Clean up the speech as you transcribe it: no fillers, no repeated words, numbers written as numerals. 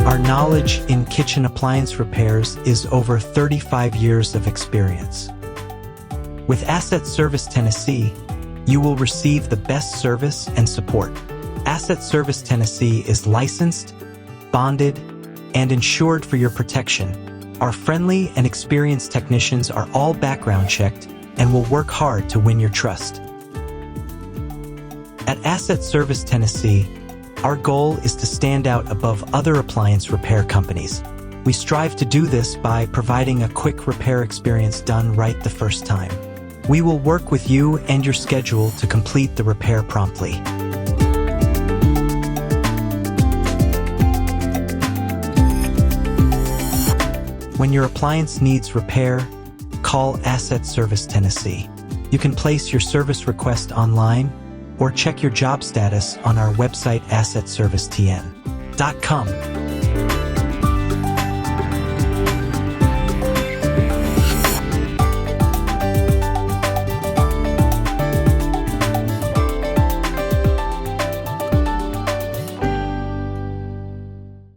Our knowledge in kitchen appliance repairs is over 35 years of experience. With Asset Service Tennessee, you will receive the best service and support. Asset Service Tennessee is licensed, bonded, and insured for your protection. Our friendly and experienced technicians are all background checked and will work hard to win your trust. At Asset Service Tennessee, our goal is to stand out above other appliance repair companies. We strive to do this by providing a quick repair experience done right the first time. We will work with you and your schedule to complete the repair promptly. When your appliance needs repair, call Asset Service Tennessee. You can place your service request online or check your job status on our website assetservicetn.com.